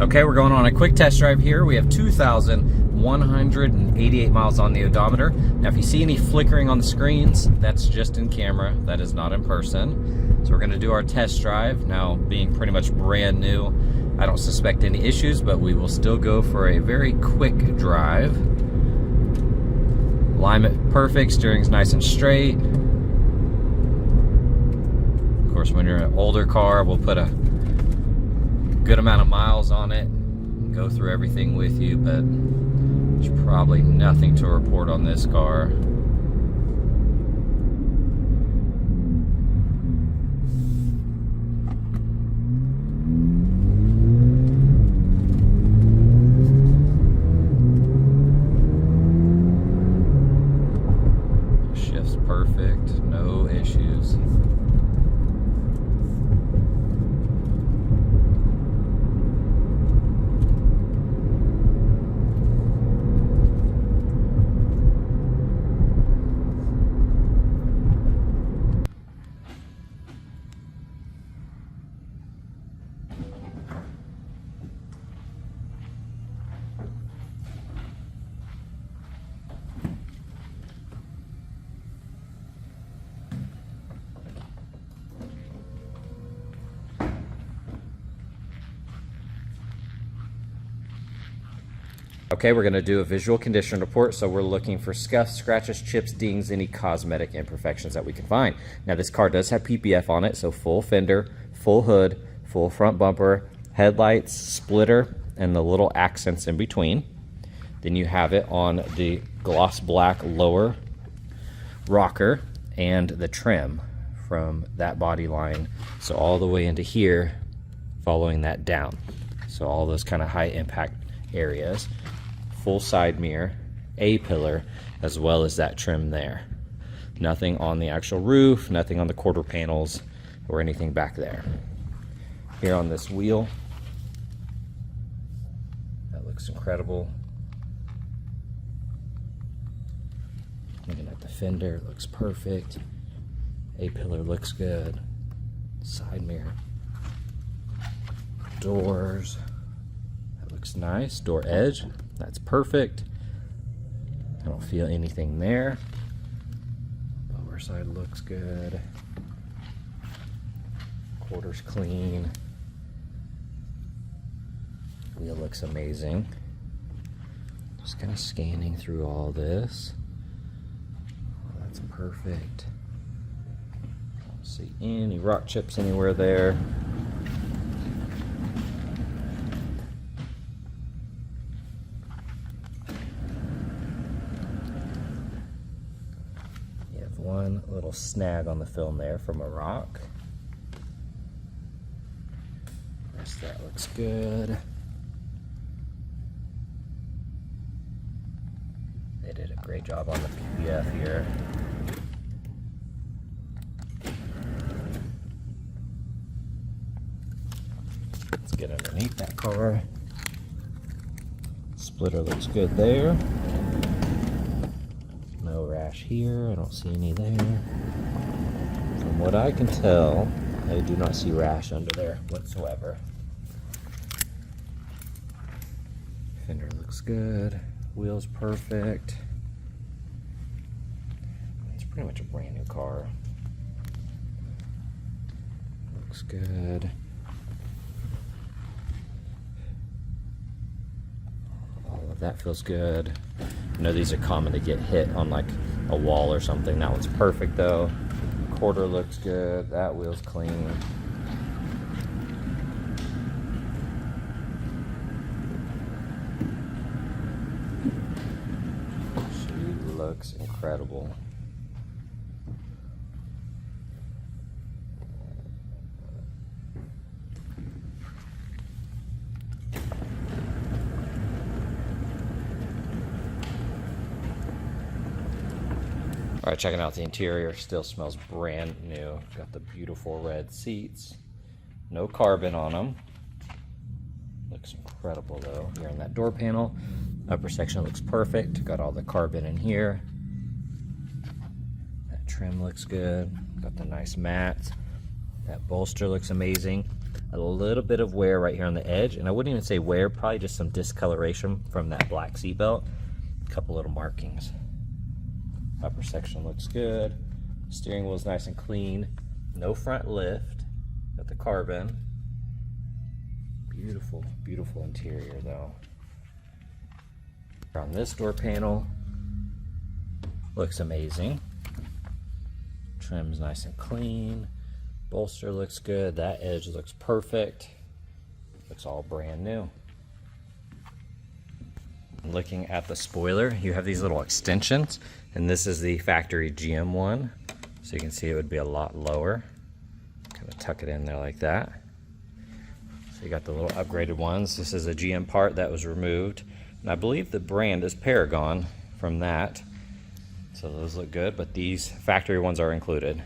Okay, we're going on a quick test drive here. We have 2,188 miles on the odometer. Now, if you see any flickering on the screens, that's just in camera. That is not in person. So we're going to do our test drive. Now, being pretty much brand new, I don't suspect any issues, but we will still go for a very quick drive. Alignment perfect, steering's nice and straight. Of course, when you're in an older car, we'll put a good amount of miles on it, go through everything with you, but there's probably nothing to report on this car. Shift's perfect, no issues. Okay, we're going to do a visual condition report, so we're looking for scuffs, scratches, chips, dings, any cosmetic imperfections that we can find. Now, this car does have PPF on it, so full fender, full hood, full front bumper, headlights, splitter, and the little accents in between. Then you have it on the gloss black lower rocker and the trim from that body line, so all the way into here, following that down. So all those kind of high impact areas. Full side mirror, A-pillar, as well as that trim there. Nothing on the actual roof, nothing on the quarter panels or anything back there. Here on this wheel, that looks incredible. Looking at the fender, it looks perfect. A-pillar looks good. Side mirror. Doors, that looks nice. Door edge, that's perfect. I don't feel anything there. Lower side looks good. Quarters clean. Wheel looks amazing. Just kind of scanning through all this. Oh, that's perfect. Don't see any rock chips anywhere there. One little snag on the film there from a rock. The rest of that looks good. They did a great job on the PPF here. Let's get underneath that car. Splitter looks good there. No rash here, I don't see any there. From what I can tell, I do not see rash under there whatsoever. Fender looks good, wheels perfect. It's pretty much a brand new car. Looks good. All of that feels good. I know these are common to get hit on like a wall or something. That one's perfect though. Quarter looks good. That wheel's clean. She looks incredible. All right, checking out the interior, still smells brand new. Got the beautiful red seats. No carbon on them. Looks incredible though. Here in that door panel. Upper section looks perfect. Got all the carbon in here. That trim looks good. Got the nice mats. That bolster looks amazing. A little bit of wear right here on the edge, and I wouldn't even say wear, probably just some discoloration from that black seatbelt. A couple little markings. Upper section looks good. Steering wheel is nice and clean. No front lift. Got the carbon. Beautiful, beautiful interior though. On this door panel, looks amazing. Trim's nice and clean. Bolster looks good. That edge looks perfect. Looks all brand new. Looking at the spoiler, you have these little extensions, and this is the factory GM one. So you can see it would be a lot lower. Kind of tuck it in there like that. So you got the little upgraded ones. This is a GM part that was removed. And I believe the brand is Paragon from that. So those look good, but these factory ones are included.